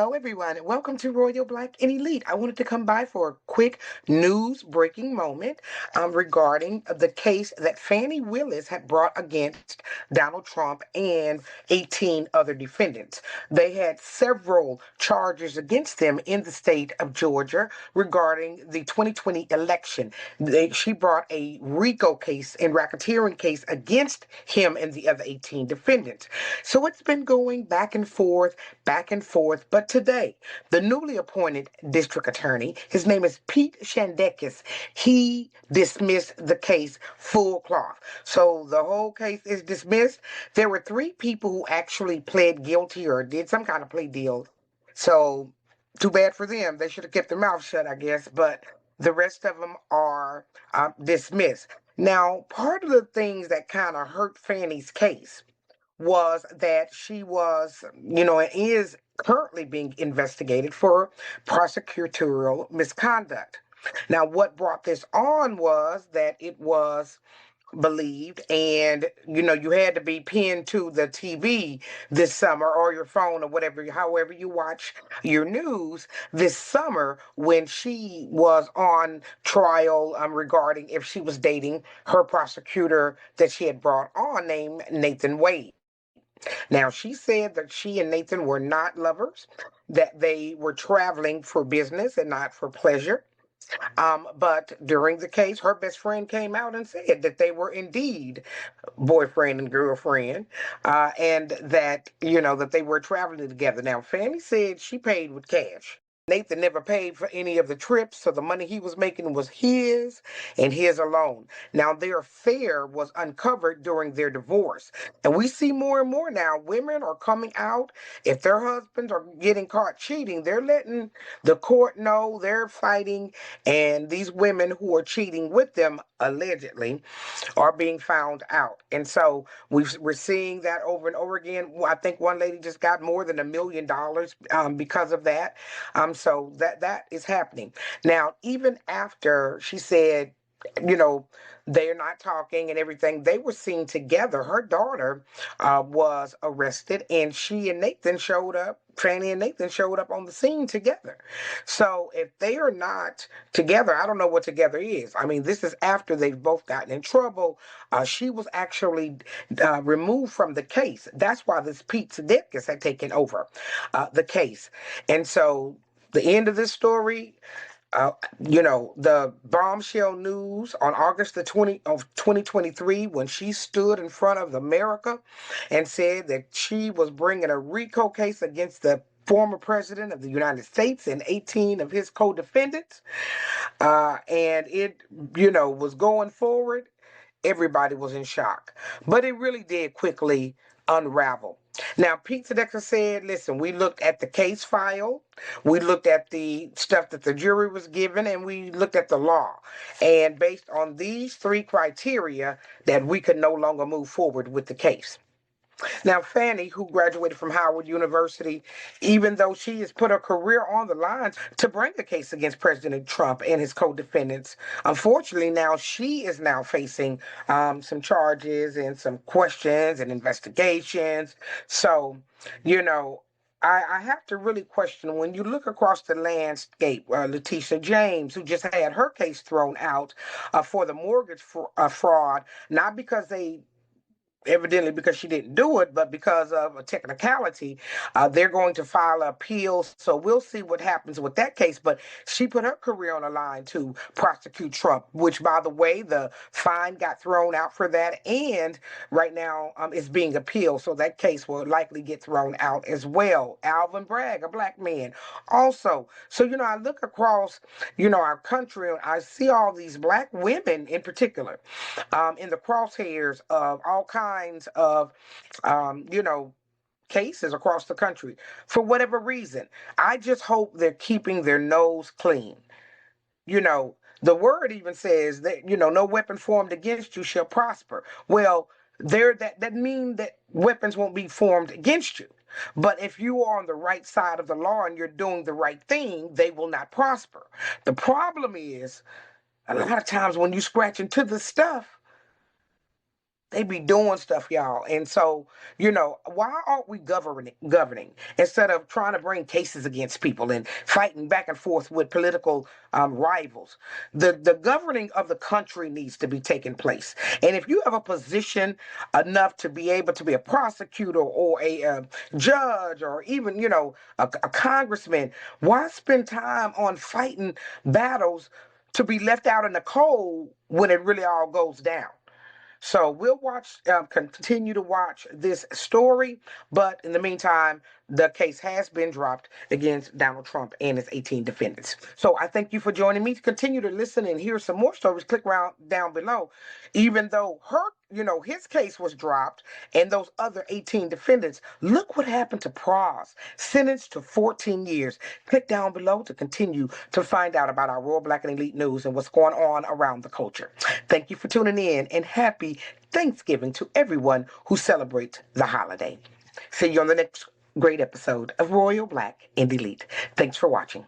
Hello, everyone, and welcome to Royal Black and Elite. I wanted to come by for a quick news breaking moment regarding the case that Fannie Willis had brought against Donald Trump and 18 other defendants. They had several charges against them in the state of Georgia regarding the 2020 election. She brought a RICO case and racketeering case against him and the other 18 defendants. So it's been going back and forth. But today, the newly appointed district attorney, his name is Pete Shandekis, he dismissed the case full cloth. So the whole case is dismissed. There were three people who actually pled guilty or did some kind of plea deal. So too bad for them. They should have kept their mouth shut, I guess. But the rest of them are dismissed. Now, part of the things that kind of hurt Fannie's case was that she was, and is currently being investigated for prosecutorial misconduct. Now, what brought this on was that it was believed, and you had to be pinned to the TV this summer or your phone or whatever, however you watch your news this summer when she was on trial regarding if she was dating her prosecutor that she had brought on named Nathan Wade. Now, she said that she and Nathan were not lovers, that they were traveling for business and not for pleasure. But during the case, her best friend came out and said that they were indeed boyfriend and girlfriend, and that, that they were traveling together. Now, Fannie said she paid with cash. Nathan never paid for any of the trips, so the money he was making was his and his alone. Now, their affair was uncovered during their divorce. And we see more and more now women are coming out. If their husbands are getting caught cheating, they're letting the court know they're fighting. And these women who are cheating with them, allegedly, are being found out. And so we're seeing that over and over again. I think one lady just got more than $1 million because of that. So that is happening. Now, even after she said, you know, they're not talking and everything, they were seen together. Her daughter was arrested, and she and Nathan showed up. Fannie and Nathan showed up on the scene together. So if they are not together, I don't know what together is. I mean, this is after they've both gotten in trouble. She was actually removed from the case. That's why this Pete Sedekis had taken over the case. And so the end of this story, the bombshell news on August the 20th of 2023, when she stood in front of America and said that she was bringing a RICO case against the former president of the United States and 18 of his co-defendants, and it, was going forward. Everybody was in shock, but it really did quickly unravel. Now, Pete Sedekis said, listen, we looked at the case file, we looked at the stuff that the jury was given, and we looked at the law. And based on these three criteria, that we could no longer move forward with the case. Now, Fannie, who graduated from Howard University, even though she has put her career on the line to bring a case against President Trump and his co-defendants, unfortunately, now she is now facing some charges and some questions and investigations. So, I have to really question when you look across the landscape. Letitia James, who just had her case thrown out for the mortgage fraud, not because they evidently because she didn't do it, but because of a technicality, they're going to file an appeal. So we'll see what happens with that case. But she put her career on the line to prosecute Trump, which, by the way, the fine got thrown out for that. And right now it's being appealed. So that case will likely get thrown out as well. Alvin Bragg, a black man, also. So, I look across, our country, and I see all these black women in particular in the crosshairs of all kinds of, cases across the country for whatever reason. I just hope they're keeping their nose clean. The word even says that, no weapon formed against you shall prosper. Well, that mean that weapons won't be formed against you. But if you are on the right side of the law and you're doing the right thing, they will not prosper. The problem is, a lot of times when you scratch into the stuff, They be doing stuff, y'all. And so, why aren't we governing instead of trying to bring cases against people and fighting back and forth with political rivals? The governing of the country needs to be taking place. And if you have a position enough to be able to be a prosecutor or a judge or even, a congressman, why spend time on fighting battles to be left out in the cold when it really all goes down? So we'll continue to watch this story. But in the meantime, the case has been dropped against Donald Trump and his 18 defendants. So I thank you for joining me. To continue to listen and hear some more stories, click around down below. Even though his case was dropped and those other 18 defendants, look what happened to Pros, sentenced to 14 years. Click down below to continue to find out about our Royal Black and Elite news and what's going on around the culture. Thank you for tuning in, and happy Thanksgiving to everyone who celebrates the holiday. See you on the next great episode of Royal Black and Elite. Thanks for watching.